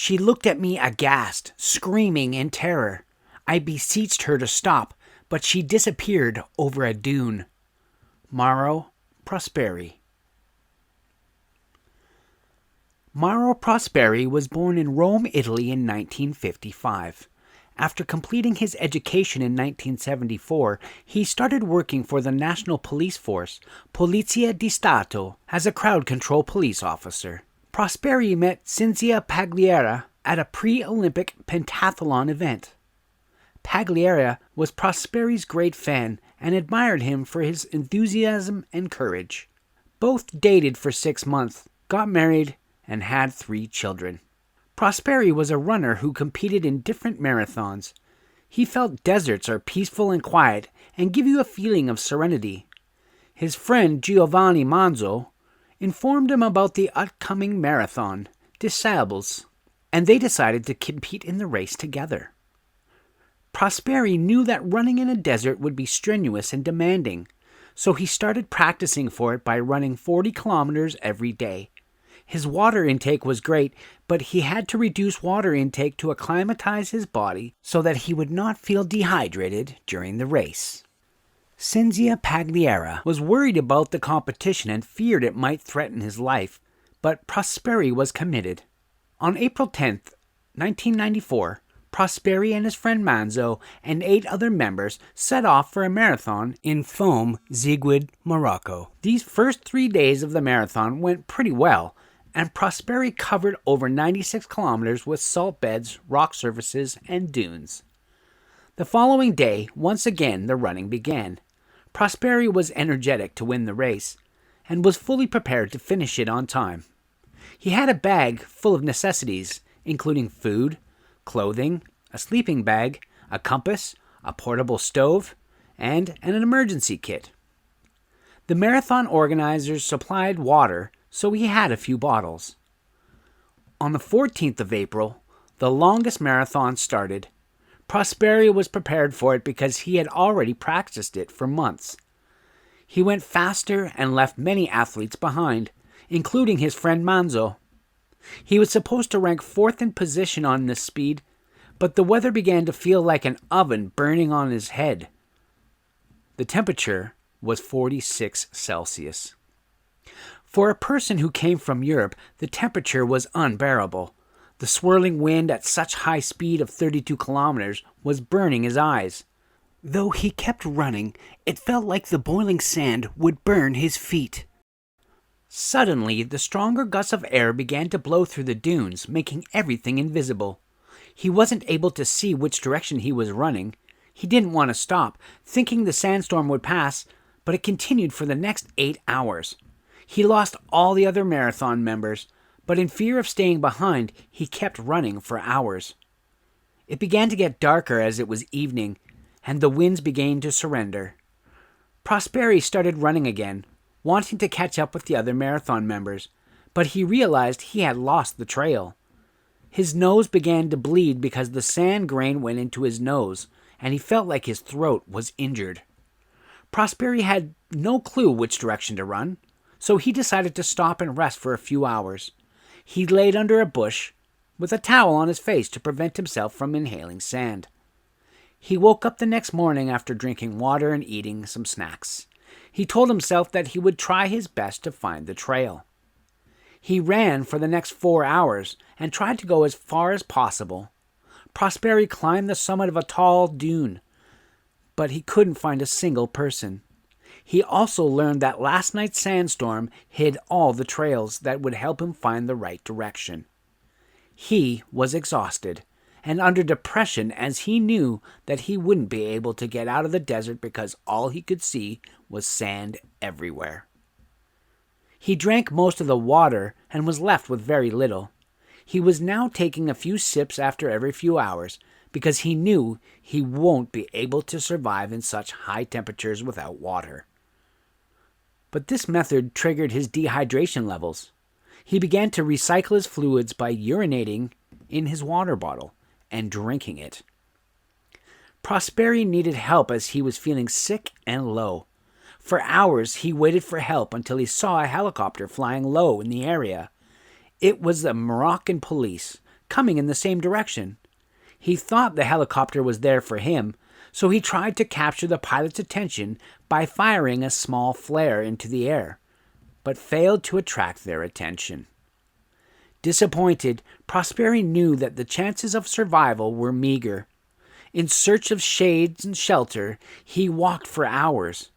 She looked at me aghast, screaming in terror. I beseeched her to stop, but she disappeared over a dune. Mauro Prosperi. Mauro Prosperi was born in Rome, Italy in 1955. After completing his education in 1974, he started working for the National Police Force, Polizia Di Stato, as a crowd control police officer. Prosperi met Cinzia Pagliara at a pre-Olympic pentathlon event. Pagliara was Prosperi's great fan and admired him for his enthusiasm and courage. Both dated for 6 months, got married, and had 3 children. Prosperi was a runner who competed in different marathons. He felt deserts are peaceful and quiet and give you a feeling of serenity. His friend Giovanni Manzo informed him about the upcoming marathon, des Sables, and they decided to compete in the race together. Prosperi knew that running in a desert would be strenuous and demanding, so he started practicing for it by running 40 kilometers every day. His water intake was great, but he had to reduce water intake to acclimatize his body so that he would not feel dehydrated during the race. Cinzia Pagliara was worried about the competition and feared it might threaten his life, but Prosperi was committed. On April 10th, 1994, Prosperi and his friend Manzo and 8 other members set off for a marathon in Foum, Ziguid, Morocco. These first 3 days of the marathon went pretty well, and Prosperi covered over 96 kilometers with salt beds, rock surfaces, and dunes. The following day, once again, the running began. Prosperi was energetic to win the race, and was fully prepared to finish it on time. He had a bag full of necessities, including food, clothing, a sleeping bag, a compass, a portable stove, and an emergency kit. The marathon organizers supplied water, so he had a few bottles. On the 14th of April, the longest marathon started. Prosperi was prepared for it because he had already practiced it for months. He went faster and left many athletes behind, including his friend Manzo. He was supposed to rank 4th in position on this speed, but the weather began to feel like an oven burning on his head. The temperature was 46 Celsius. For a person who came from Europe, the temperature was unbearable. The swirling wind at such high speed of 32 kilometers was burning his eyes. Though he kept running, it felt like the boiling sand would burn his feet. Suddenly, the stronger gusts of air began to blow through the dunes, making everything invisible. He wasn't able to see which direction he was running. He didn't want to stop, thinking the sandstorm would pass, but it continued for the next 8 hours. He lost all the other marathon members, but in fear of staying behind, he kept running for hours. It began to get darker as it was evening, and the winds began to surrender. Prosperi started running again, wanting to catch up with the other marathon members, but he realized he had lost the trail. His nose began to bleed because the sand grain went into his nose, and he felt like his throat was injured. Prosperi had no clue which direction to run, so he decided to stop and rest for a few hours. He laid under a bush with a towel on his face to prevent himself from inhaling sand. He woke up the next morning after drinking water and eating some snacks. He told himself that he would try his best to find the trail. He ran for the next 4 hours and tried to go as far as possible. Prosperi climbed the summit of a tall dune, but he couldn't find a single person. He also learned that last night's sandstorm hid all the trails that would help him find the right direction. He was exhausted and under depression as he knew that he wouldn't be able to get out of the desert because all he could see was sand everywhere. He drank most of the water and was left with very little. He was now taking a few sips after every few hours because he knew he won't be able to survive in such high temperatures without water. But this method triggered his dehydration levels. He began to recycle his fluids by urinating in his water bottle and drinking it. Prosperi needed help as he was feeling sick and low. For hours he waited for help until he saw a helicopter flying low in the area. It was the Moroccan police coming in the same direction. He thought the helicopter was there for him, so he tried to capture the pilot's attention by firing a small flare into the air, but failed to attract their attention. Disappointed, Prosperi knew that the chances of survival were meager. In search of shades and shelter, he walked for hours.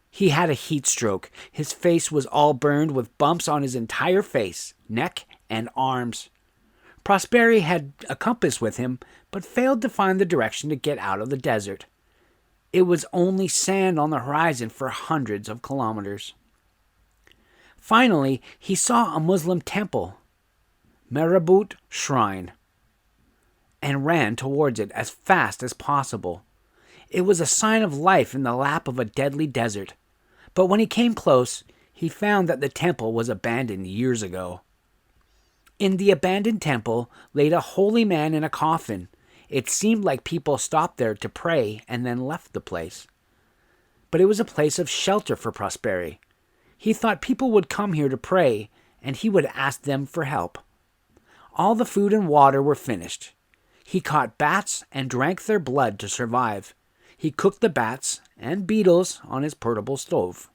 He had a heat stroke. His face was all burned with bumps on his entire face, neck, and arms. Prosperi had a compass with him, but failed to find the direction to get out of the desert. It was only sand on the horizon for hundreds of kilometers. Finally, he saw a Muslim temple, Marabut Shrine, and ran towards it as fast as possible. It was a sign of life in the lap of a deadly desert, but when he came close, he found that the temple was abandoned years ago. In the abandoned temple laid a holy man in a coffin. It seemed like people stopped there to pray and then left the place. But it was a place of shelter for Prosperi. He thought people would come here to pray, and he would ask them for help. All the food and water were finished. He caught bats and drank their blood to survive. He cooked the bats and beetles on his portable stove.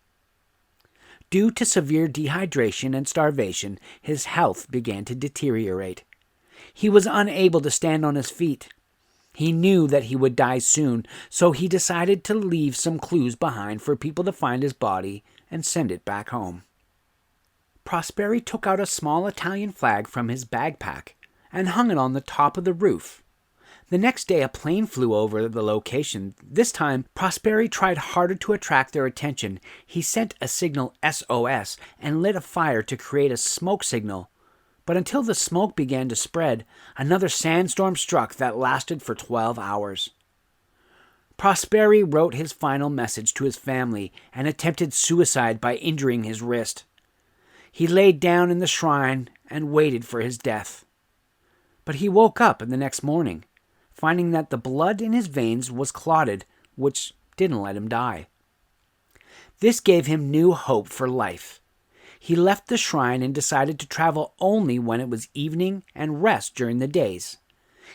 Due to severe dehydration and starvation, his health began to deteriorate. He was unable to stand on his feet. He knew that he would die soon, so he decided to leave some clues behind for people to find his body and send it back home. Prosperi took out a small Italian flag from his backpack and hung it on the top of the roof. The next day, a plane flew over the location. This time, Prosperi tried harder to attract their attention. He sent a signal SOS and lit a fire to create a smoke signal. But until the smoke began to spread, another sandstorm struck that lasted for 12 hours. Prosperi wrote his final message to his family and attempted suicide by injuring his wrist. He laid down in the shrine and waited for his death. But he woke up the next morning, finding that the blood in his veins was clotted, which didn't let him die. This gave him new hope for life. He left the shrine and decided to travel only when it was evening and rest during the days.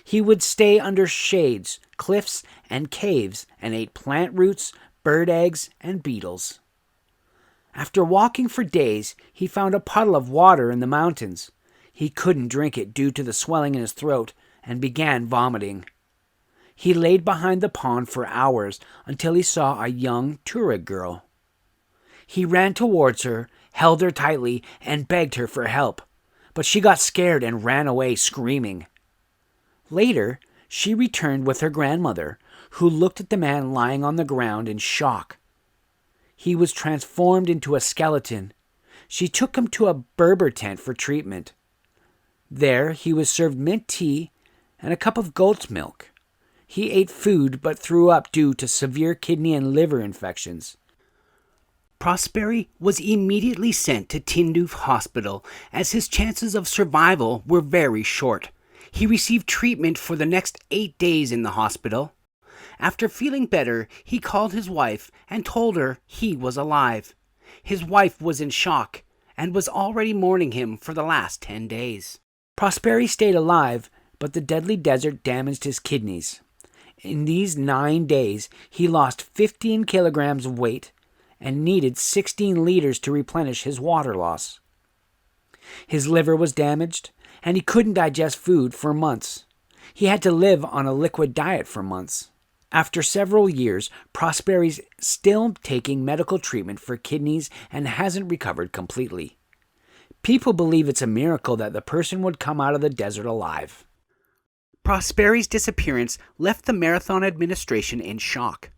He would stay under shades, cliffs, and caves and ate plant roots, bird eggs, and beetles. After walking for days, he found a puddle of water in the mountains. He couldn't drink it due to the swelling in his throat and began vomiting. He laid behind the pond for hours until he saw a young Tuareg girl. He ran towards her, held her tightly, and begged her for help, but she got scared and ran away screaming. Later, she returned with her grandmother, who looked at the man lying on the ground in shock. He was transformed into a skeleton. She took him to a Berber tent for treatment. There, he was served mint tea and a cup of goat's milk. He ate food but threw up due to severe kidney and liver infections. Prosperi was immediately sent to Tindouf Hospital as his chances of survival were very short. He received treatment for the next 8 days in the hospital. After feeling better, he called his wife and told her he was alive. His wife was in shock and was already mourning him for the last 10 days. Prosperi stayed alive, but the deadly desert damaged his kidneys. In these 9 days, he lost 15 kilograms of weight and needed 16 liters to replenish his water loss. His liver was damaged, and he couldn't digest food for months. He had to live on a liquid diet for months. After several years, Prosperi's still taking medical treatment for kidneys and hasn't recovered completely. People believe it's a miracle that the person would come out of the desert alive. Prosperi's disappearance left the marathon administration in shock.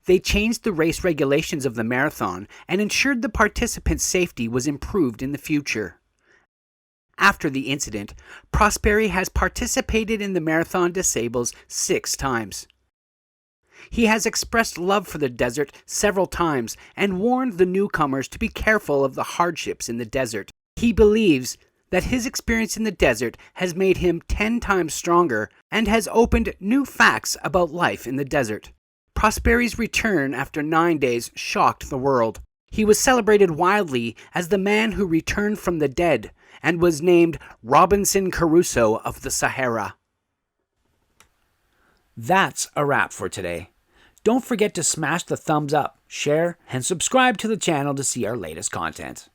They changed the race regulations of the marathon and ensured the participants' safety was improved in the future. After the incident, Prosperi has participated in the Marathon Disables 6 times. He has expressed love for the desert several times and warned the newcomers to be careful of the hardships in the desert. He believes that his experience in the desert has made him 10 times stronger and has opened new facts about life in the desert. Prosperi's return after 9 days shocked the world. He was celebrated widely as the man who returned from the dead and was named Robinson Crusoe of the Sahara. That's a wrap for today. Don't forget to smash the thumbs up, share, and subscribe to the channel to see our latest content.